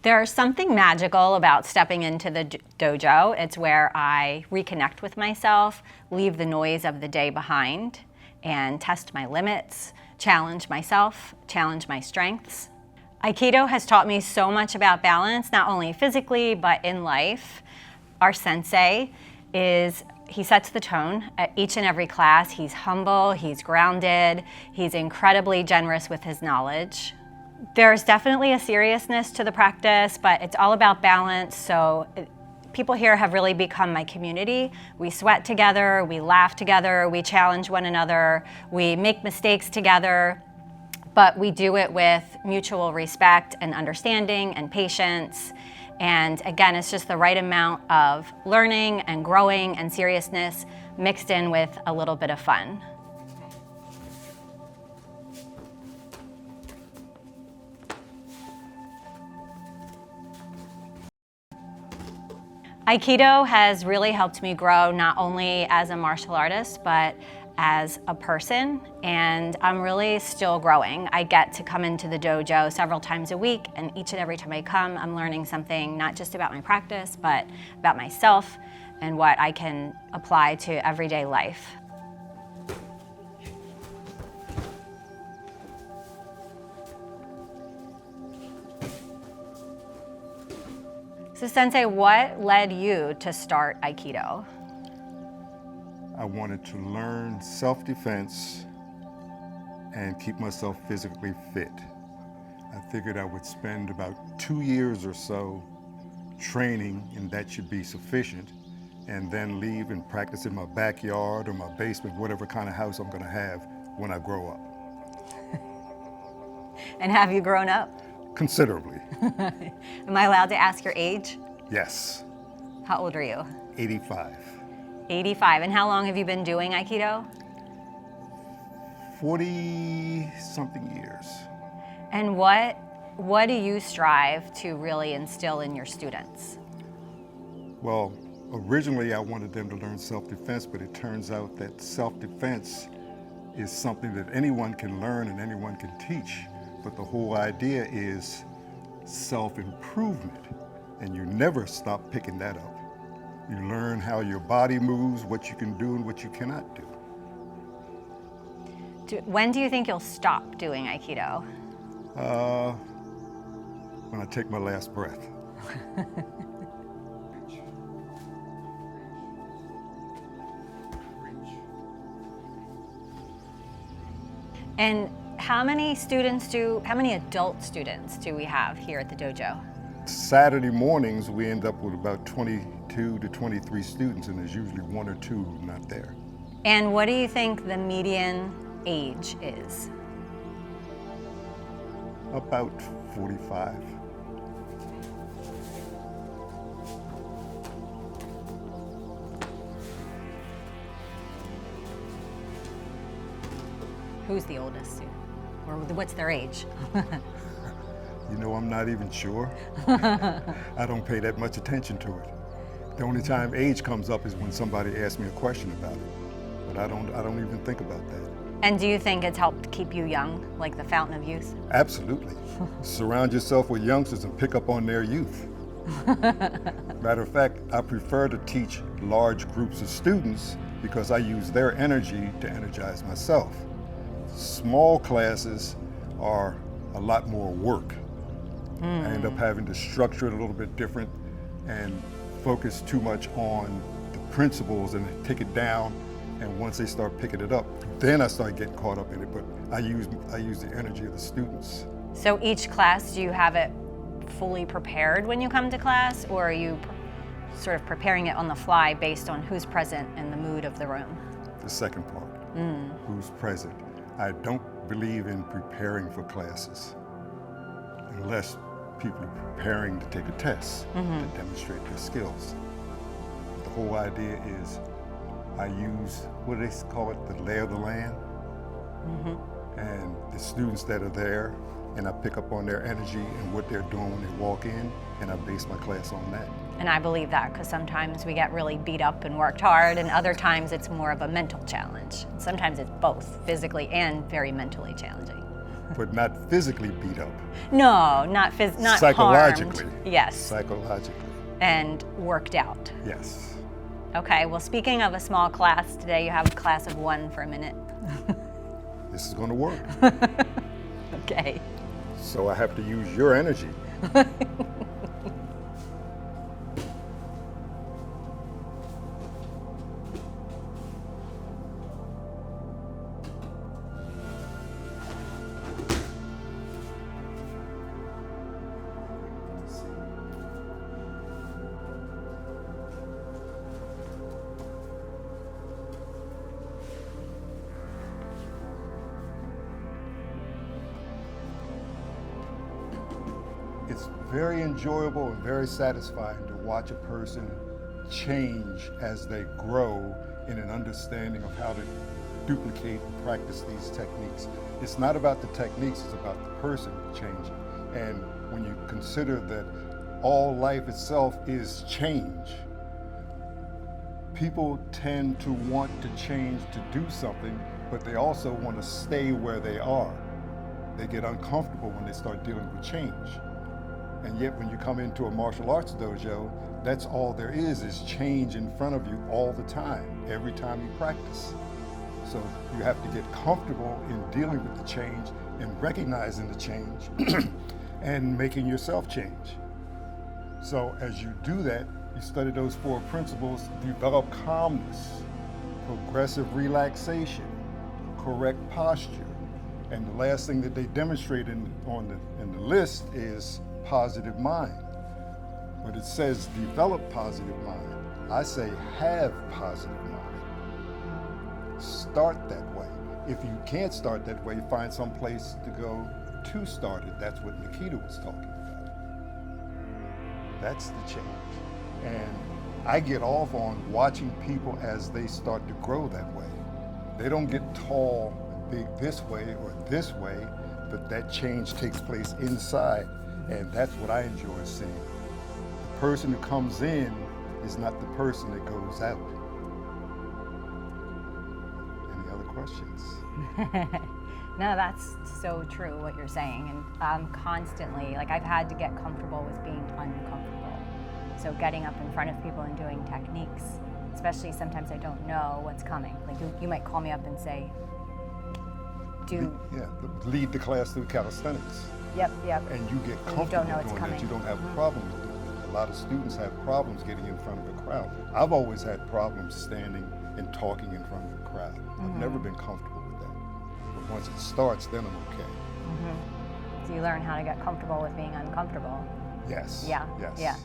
There's something magical about stepping into the dojo. It's where I reconnect with myself, leave the noise of the day behind, and test my limits, challenge myself, challenge my strengths. Aikido has taught me so much about balance, not only physically, but in life. Our sensei he sets the tone at each and every class. He's humble, he's grounded, he's incredibly generous with his knowledge. There's definitely a seriousness to the practice, but it's all about balance. So people here have really become my community. We sweat together, we laugh together, we challenge one another, we make mistakes together, but we do it with mutual respect and understanding and patience. And again, it's just the right amount of learning and growing and seriousness mixed in with a little bit of fun. Aikido has really helped me grow not only as a martial artist, but as a person, and I'm really still growing. I get to come into the dojo several times a week, and each and every time I come, I'm learning something not just about my practice, but about myself and what I can apply to everyday life. So Sensei, what led you to start Aikido? I wanted to learn self-defense and keep myself physically fit. I figured I would spend about 2 years or so training, and that should be sufficient, and then leave and practice in my backyard or my basement, whatever kind of house I'm gonna have when I grow up. And have you grown up? Considerably. Am I allowed to ask your age? Yes. How old are you? 85. 85. And how long have you been doing Aikido? 40-something years. And what do you strive to really instill in your students? Well, originally I wanted them to learn self-defense, but it turns out that self-defense is something that anyone can learn and anyone can teach. But the whole idea is self-improvement, and you never stop picking that up. You learn how your body moves, what you can do and what you cannot do. When do you think you'll stop doing Aikido? When I take my last breath. And how many adult students do we have here at the dojo? Saturday mornings, we end up with about 22 to 23 students, and there's usually 1 or 2 not there. And what do you think the median age is? About 45. Who's the oldest student? Or what's their age? You know, I'm not even sure. I don't pay that much attention to it. The only time age comes up is when somebody asks me a question about it. But I don't even think about that. And do you think it's helped keep you young, like the fountain of youth? Absolutely. Surround yourself with youngsters and pick up on their youth. Matter of fact, I prefer to teach large groups of students because I use their energy to energize myself. Small classes are a lot more work. I end up having to structure it a little bit different and focus too much on the principles and take it down. And once they start picking it up, then I start getting caught up in it. But I use the energy of the students. So each class, do you have it fully prepared when you come to class, or are you sort of preparing it on the fly based on who's present and the mood of the room? The second part, who's present. I don't believe in preparing for classes unless people are preparing to take a test to demonstrate their skills. The whole idea is I use, what do they call it, the lay of the land? And the students that are there, and I pick up on their energy and what they're doing when they walk in, and I base my class on that. And I believe that because sometimes we get really beat up and worked hard, and other times it's more of a mental challenge. Sometimes it's both, physically and very mentally challenging. but not physically beat up. No, not Psychologically. harmed. Yes. Psychologically. And worked out. Yes. Okay, well, speaking of a small class, today you have a class of 1 for a minute. This is going to work. Okay. So I have to use your energy. It's very enjoyable and very satisfying to watch a person change as they grow in an understanding of how to duplicate and practice these techniques. It's not about the techniques, it's about the person changing. And when you consider that all life itself is change, people tend to want to change to do something, but they also want to stay where they are. They get uncomfortable when they start dealing with change. And yet when you come into a martial arts dojo, that's all there is change in front of you all the time, every time you practice. So you have to get comfortable in dealing with the change and recognizing the change and making yourself change. So as you do that, you study those 4 principles, develop calmness, progressive relaxation, correct posture. And the last thing that they demonstrate in the list is positive mind. But it says develop positive mind. I say have positive mind. Start that way. If you can't start that way, find some place to go to start it. That's what Aikido was talking about. That's the change. And I get off on watching people as they start to grow that way. They don't get tall and big this way or this way, but that change takes place inside. And that's what I enjoy seeing. The person who comes in is not the person that goes out. Any other questions? No, that's so true what you're saying. And constantly, like I've had to get comfortable with being uncomfortable. So getting up in front of people and doing techniques, especially sometimes I don't know what's coming. Like you might call me up and say, lead the class through calisthenics. Yep. And you get comfortable you don't know it's doing coming. that. You don't have a problem with it. A lot of students have problems getting in front of a crowd. I've always had problems standing and talking in front of a crowd. I've never been comfortable with that. But once it starts, then I'm okay. So you learn how to get comfortable with being uncomfortable. Yes. Yeah. Yes. Yeah.